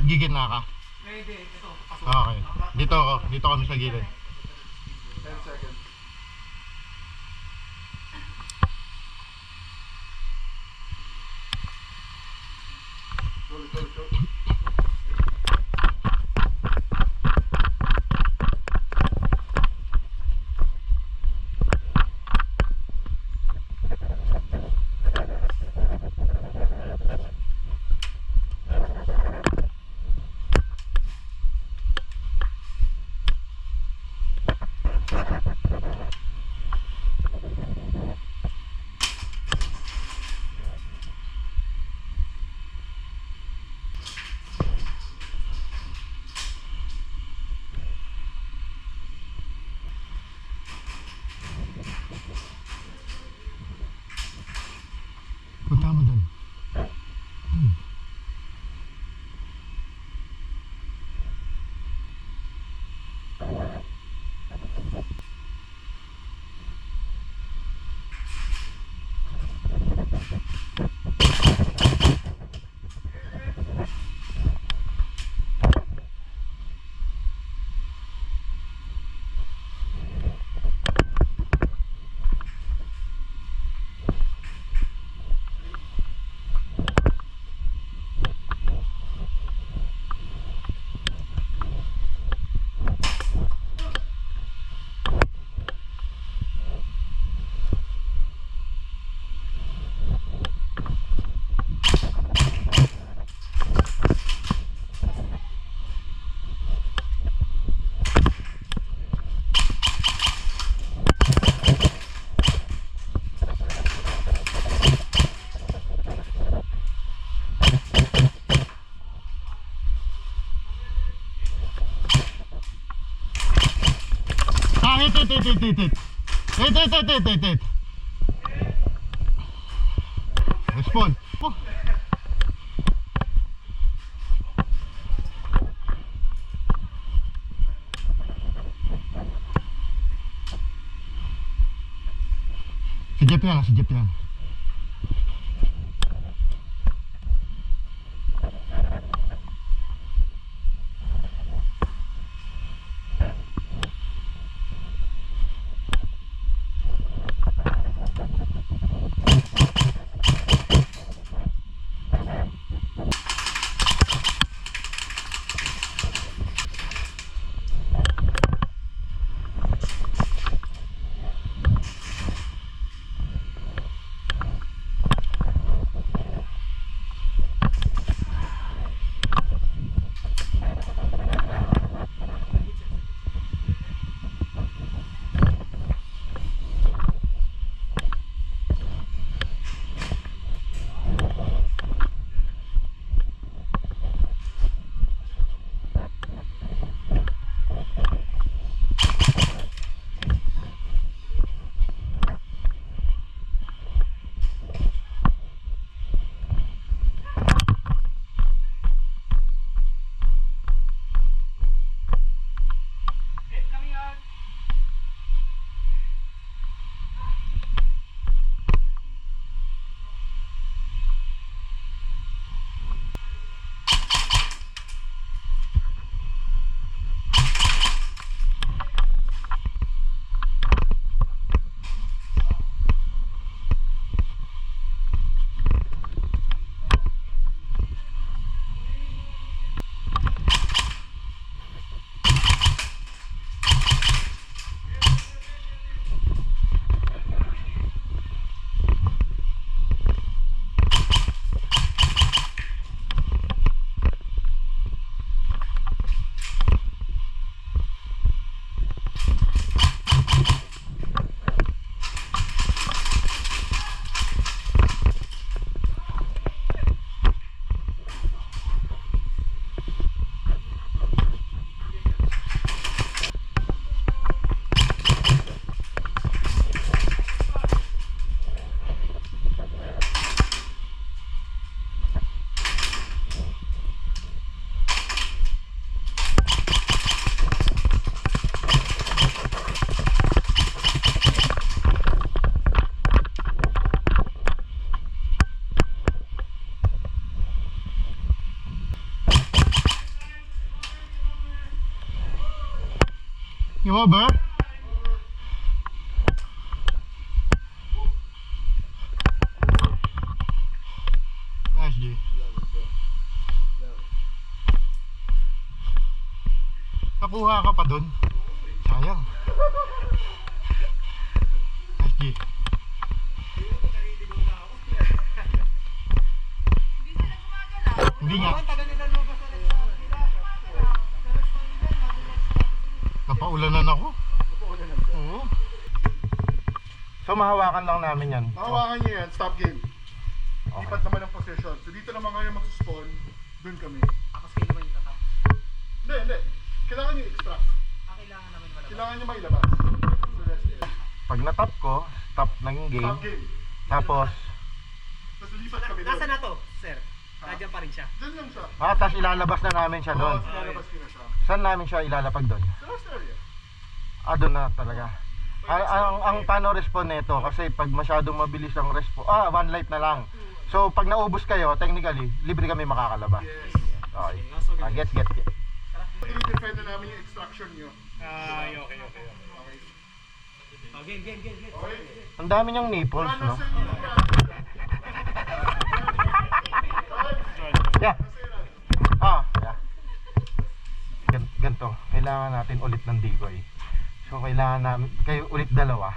gigitna ka? Pwede, ito. Okay. Dito kami sa gilid. 10 seconds. Go. Punta mo dun. Hit. Respond. Oh. Si Jeff yan. You over? Nice, G. Nakuha ka pa dun? Sayang. Nice, G. Hindi nga. Napaulanan ako. Oo. So mahawakan lang namin yan. Mahawakan niyo yan, stop game. Okay. Lipat naman ang position. So dito naman ngayon mag-spawn, dun kami. Tapos kayo naman yung tatap. Hindi. Kailangan niyo extract. Kailangan naman malabas. Kailangan niyo mailabas. So that's it. Pag natap ko, stop ng game. Stop game. Tapos, Tapos lipat kami doon. Nasaan na to, sir? Nandiyan pa rin siya. Diyan lang siya. tapos ilalabas na namin siya doon. Oo, lalabas ko na siya. Saan namin siya ilalapag doon? Sa last area. Doon na talaga. Ang paano respond nito, kasi pag masyadong mabilis ang respond, one life na lang. So pag naubos kayo, technically, libre kami makakalabas. Yes. Okay. Get. I-defend na namin yung extraction niyo. Okay. Okay. Oh, game. Okay. Ang dami niyang nipples, Wala no? na sa inyo na. Yeah. Yeah. Ganto, kailangan natin ulit ng decoy. So kailangan namin, kayo ulit dalawa.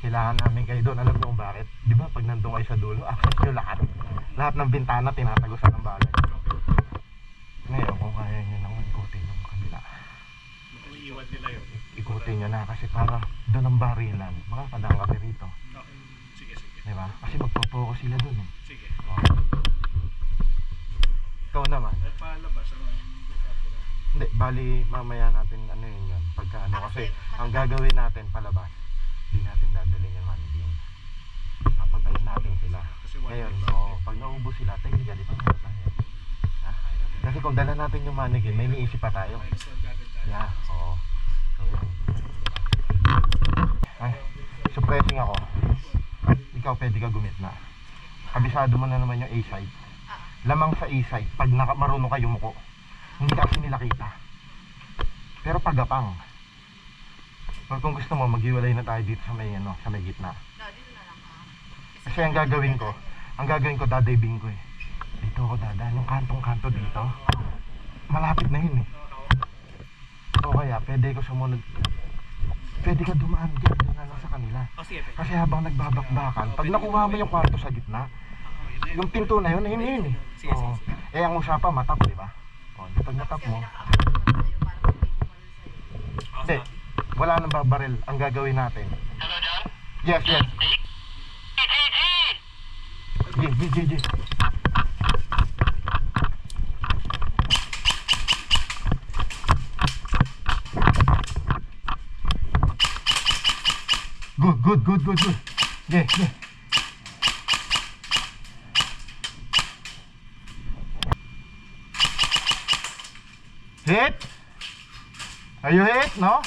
Kailangan namin kayo doon. Alam niyo kung bakit? Di ba pag nandun kayo sa dulo, access nyo lahat. Lahat ng bintana tinatagusan ng balay. Ngayon, kung kaya nyo nang ikutin yung kanila. Iiwan nila yun. Ikutin nyo na kasi para doon ang barilan. Makakadaan kami rito. Sige. Di ba? Kasi magpo-focus sila doon eh. Sige. Oh. Ikaw naman. Palabas, Hindi, bali mamaya natin ano yun. Pagka ano kasi ang gagawin natin palabas. Hindi natin dadalhin yung mannequin. Papatayin natin sila. Ngayon, pag naubos sila, technically pa tayo. Ha? Kasi kung dala natin yung mannequin, may niisip pa tayo. Yeah, oo. So yun. Ay, suppressing ako. Ikaw pwede ka gumitna. Kabisado mo na naman yung A-side. Lamang sa A-side, pag marunong ka yumuko. Hindi kasi nila kita. Pero pagapang. Or kung gusto mo, maghiwalay na tayo dito sa may, sa may gitna. Kasi ang gagawin ko, dadiving ko eh. Dito ako dadaan, yung kantong-kanto dito. Malapit na yun eh. O kaya, pwede ko sumunod. Pwede ka dumaan dyan, na lang sa kanila. Kasi habang nagbabakbakan, pag nakuha mo yung kwarto sa gitna, yung pinto na yun, ayun eh. Oo. Eh, ang usapan, matap, di ba? O, pag natap mo, hindi, wala nang babaril. Ang gagawin natin. Yes. G. Good. Yeah. Hit? Are you hit? No?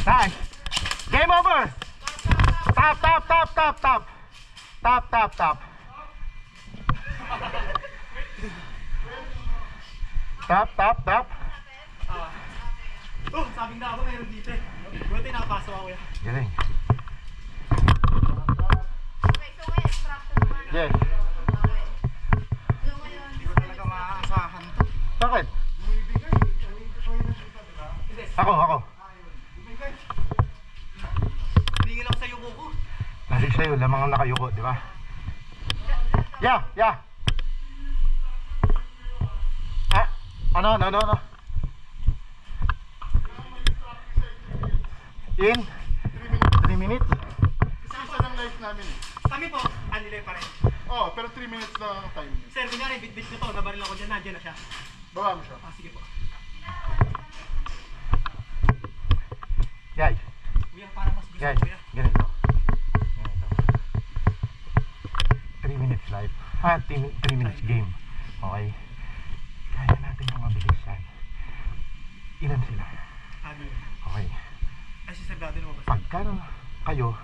Nice. Game over. Tap. Tap. Oh, sabing na ako meron dito eh. Buti nakapasok ako yan. Galing. Okay, so may extraction naman. Yes. So ngayon, Hindi ko talaga maaasahan to. Bakit? Ako. Tingin ako sa yuko ko. Nasi sa'yo, lamang ang nakayuko, di ba? Yeah. Ano? in 3 minutes. Kasi isa lang life namin eh. Kami po, anilay pa rin. Oo, pero 3 minutes lang ang time. Sir, kunyari, bit-bit ko to, nabaril ako dyan, nandiyan na siya. Baba mo siya. Ah, sige po. Guys, Kuya, parang mas gusto guys, ko, kuya. ganito. 3 minutes live. 3 minutes game. Okay. Kaya natin yung mabilis yan. Ilan sila? Ano? Okay. Ay, si Sir Gado lumabas. Pagka kayo,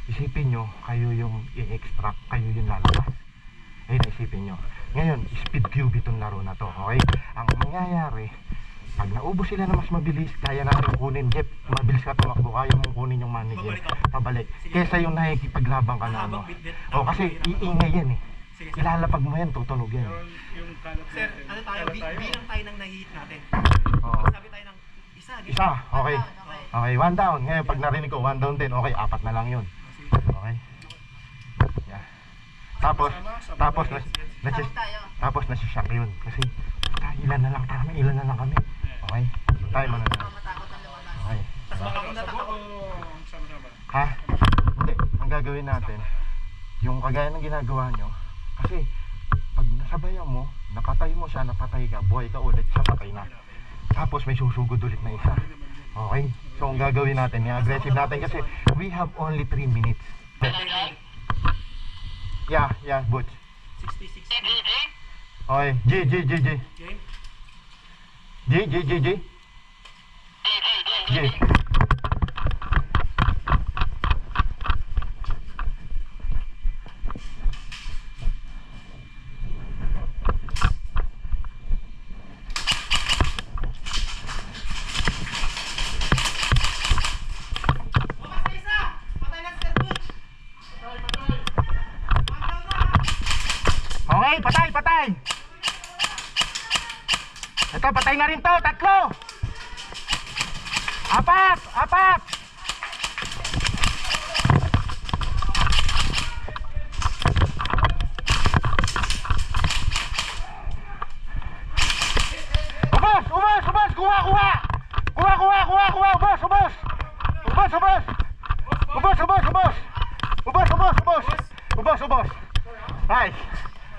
isipin nyo, kayo yung i-extract, kayo yung lalabas. Ayun, isipin nyo. Ngayon, speed cube itong laro na to, okay? Ang mangyayari, pag naubos sila na mas mabilis, kaya natin kunin, Jeff, mabilis ka tumakbo, kaya mong kunin yung manager, Babalik ako. pabalik. Sige. Kesa yung nakikipaglabang ka na, ano. Mahabang bit-bit. O, kasi iingay yan eh. Sige, sir. Ilalapag mo yan, tutunog yan. Yung kalat Sir, ano tayo? Bilang tayo ng nahihit natin. Oo. Sabi tayo ng isa. di ba? Isa, okay. Okay. Okay, 1 down. Ngayon, pag narinig ko, 1 down din, okay, 4 na lang yun. Okay? Yeah. Tapos, Sabog tayo. tapos nasishock yun. Kasi, ilan na lang kami. Okay? Tayo mo na Baka lang. matakot ang lumabas. Okay. Tapos baka kung natakot. Ha? Hindi. Ang gagawin natin, yung kagaya ng ginagawa nyo, kasi, pag nasabayan mo, nakatay mo siya, napatay ka, buhay ka ulit, siya patay na. Tapos may susugod ulit na isa. Okay? So, ang gagawin natin, yung aggressive natin, kasi we have only 3 minutes. Yeah, Butch. 66. Okay, G. Game? G. Bukas na isa! Patay lang, Sir Butch! Okay, patay! Ito, patay na rin to, 3! 4! Ubos! Kuha! Ubos! Nice!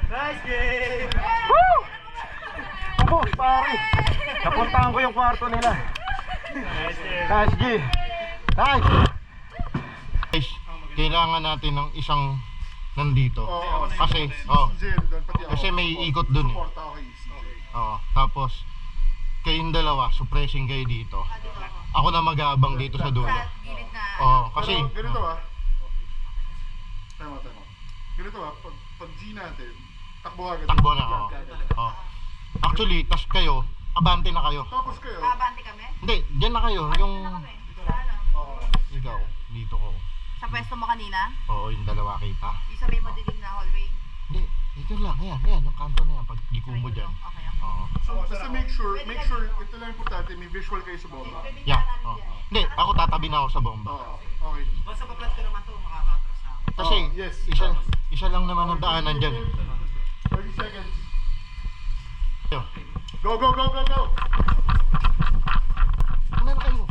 Nice game! Woo! Ubos, pare! Napuntahan ko yung kwarto nila. Nice game! Nice, G! Nice! Guys, kailangan natin ng isang nandito. Oo. Kasi, kasi may ikot dun eh. Support ako kay CJ. Tapos, kayong dalawa, suppressing kayo dito. Ah, dito ako. Ako na mag-aabang dito sa dulo. Sa gilid na. Kasi, Pero ganito ah. Tama. Ganito ah, pag G natin, takbo agad. takbo na ako. Actually, tas kayo, abante na kayo. Tapos kayo, Abante kami? Hindi, dyan na kayo. Yung, Dito na kami. Sa ano? ikaw, dito ko. Sa pwesto mo kanina? Oo, yung dalawa kita. Yung sabihin mo dilim na hallway. Hindi, ito lang. Ayan, yung kanto na yan. Pag liko mo dyan. Okay. Oo. so basta make sure, ito lang importante, may visual kayo sa bomba. Yeah. Hindi, ako tatabi na ako sa bomba. Okay. Basta pa-plant ko naman to, makaka-atras na ako. Kasi, yes. isa lang naman ang daanan dyan. 30 seconds. Yo. Go! Ano na kayo?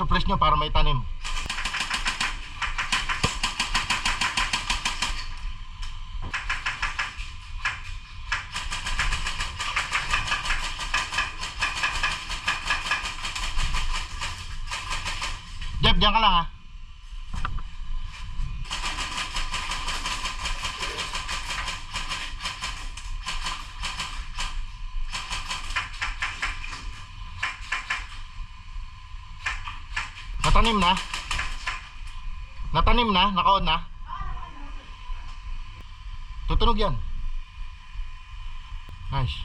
Suppress nyo para may tanim. Jeff, diyan ka lang ha. Natanim na? Natanim na? Nakaon na? Tutunog yan. Nice.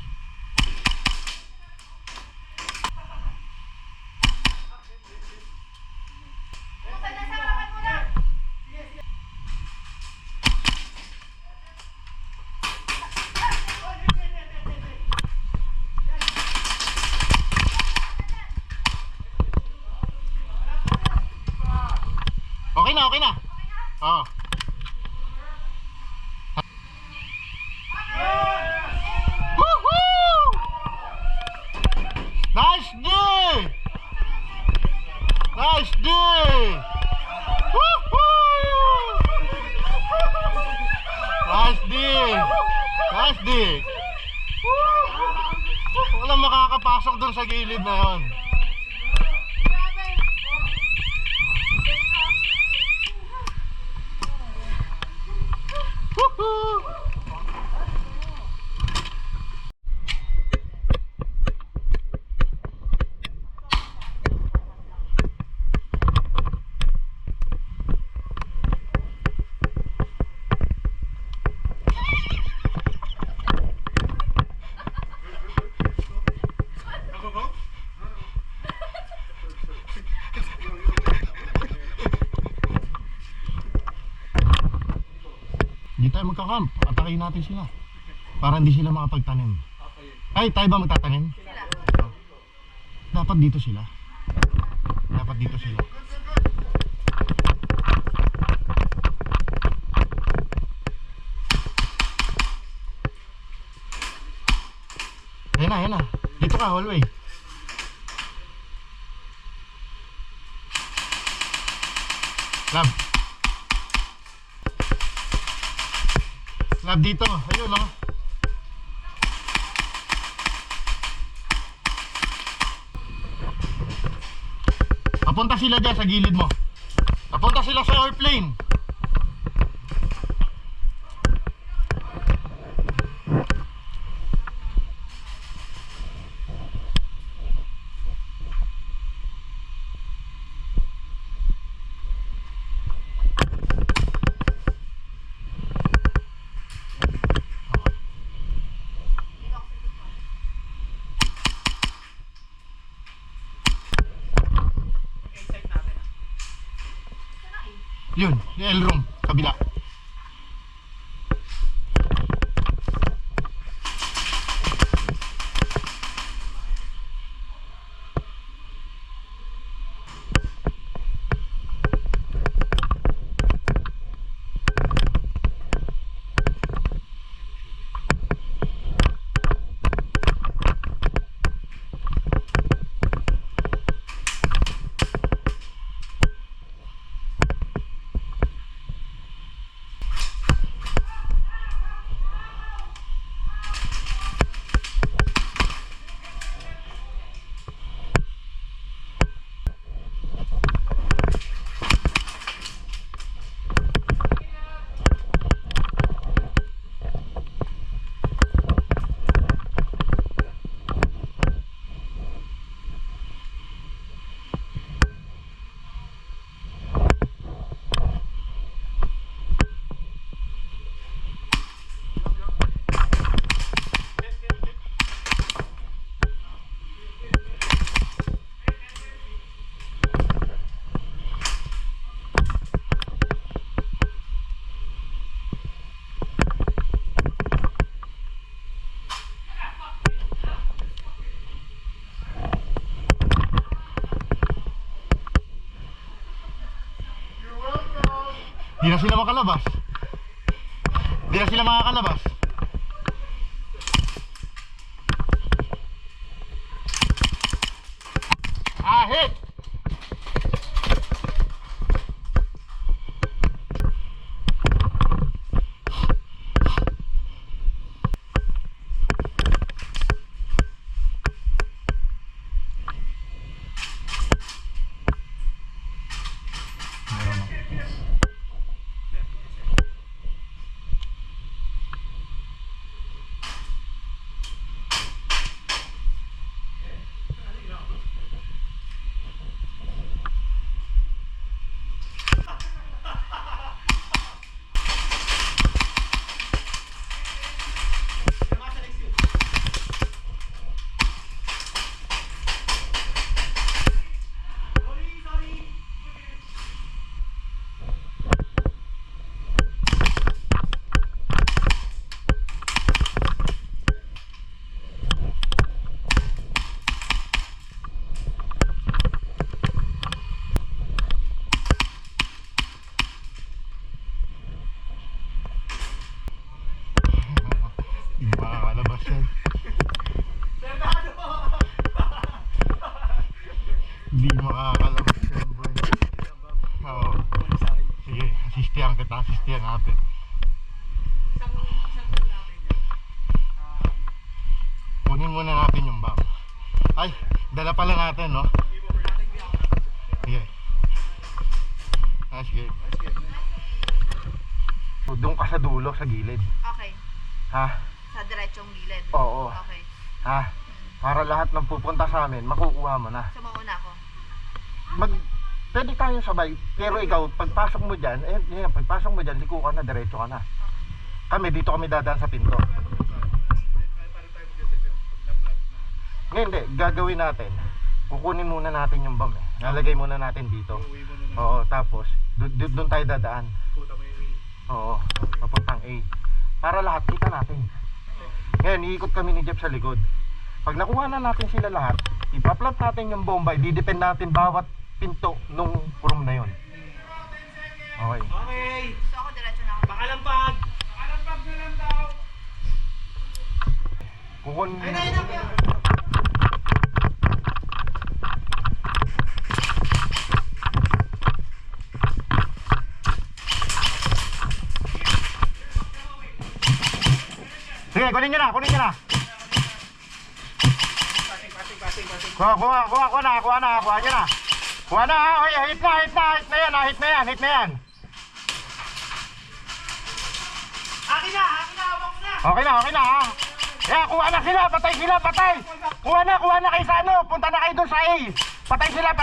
Okay na, okay na. Oo. Woohoo! Nice day! Nice day! Woohoo! Nice day! Nice day! Walang makakapasok dun sa gilid na yun. Woohoo! Hindi tayo magkakamp. Atakin natin sila. Para hindi sila makapagtanim. Ay, tayo ba magtatanim? Oh. Dapat dito sila. Dapat dito sila. Ayan na, ayan na. Dito ka, hallway. Lab. Lab dito. Ayun, no? Papunta sila dyan sa gilid mo. Papunta sila sa airplane. Yun, yung L-room, kabila. Di na sila makalabas. Di na sila makakalabas. Ahit! action. Hindi makakalabas yan, boy. Oo. Sige, asistihan kita, asistihan natin. Kunin muna natin yung bag. Ay, dala pala natin, no? Sige. Nice game. So, doon ka sa dulo, sa gilid. Okay. Ha? Sa diretsong gilid. Oo. Okay. Ha? Para lahat ng pupunta sa amin, makukuha mo na. So, mauna ako. Pwede tayong sabay, pero ikaw, pagpasok mo dyan, pagpasok mo dyan, liko ka na, diretso ka na. Kami, dito kami dadaan sa pinto. Ngayon, hindi, gagawin natin. Kukunin muna natin yung bomb eh. Nalagay muna natin dito. Oo, tapos, doon tayo dadaan. Oo, papuntang A. Para lahat, kita natin. Ngayon, iikot kami ni Jeff sa likod. Pag nakuha na natin sila lahat, ipaplant natin yung bomba, didepend natin bawat pinto nung room na yon. Okay. Okay. So, ako diretso na ako. Pakalampag. Pakalampag na lang daw. Kukunin Ayun na, ayun na. Sige, kunin nyo na, kunin nyo na. Kuha nyo na. Kuha na, oy, hit na yan. Akin na, hawak ko na. Okay na ha. Yeah, kuha na sila, patay. Kuha na kayo sa ano, punta na kayo doon sa A. Patay sila.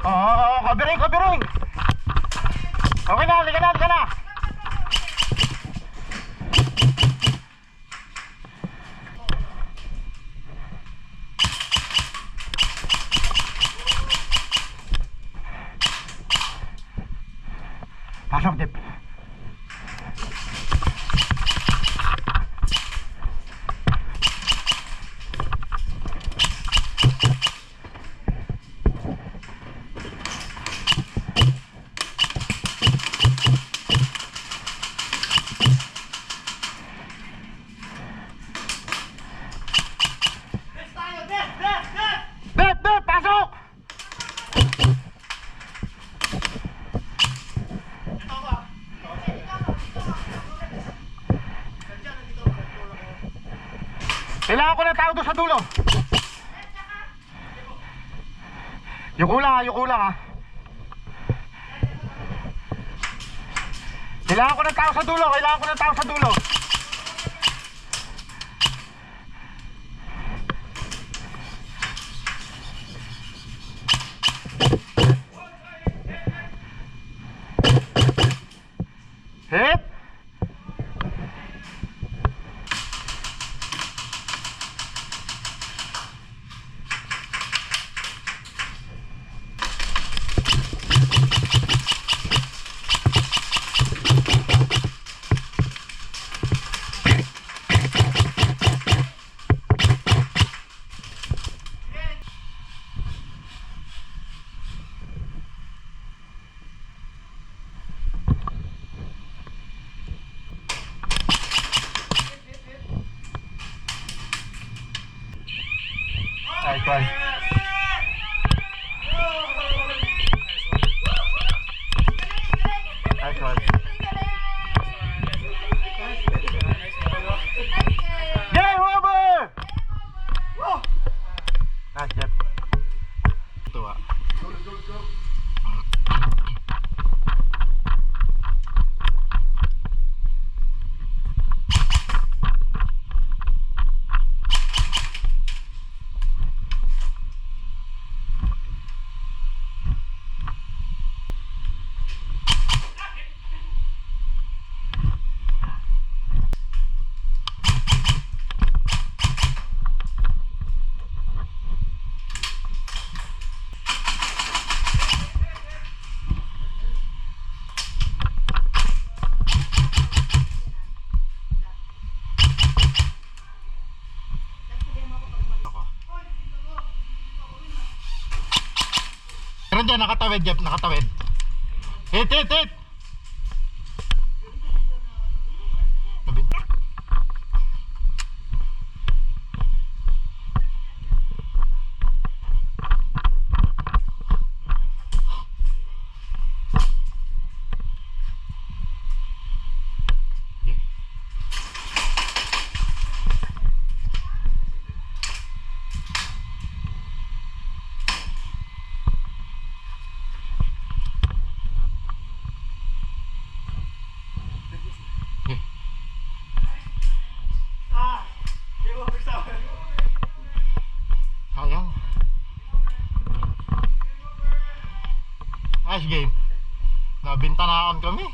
Oo, covering. Okay na, liga na. Pasok, Dip. Let's tayo, Dep. Dip, pasok! Ito ba? Kailangan ko ng tao doon sa dulo. Yuko lang ha. Kailangan ko ng tao sa dulo. Hit! Nice one. Nice one. Game over! Nice, Jeff. Tuwa. Go. Meron dyan, nakatawid, Jeff, nakatawid. Hit! game. Nabintanaan kami.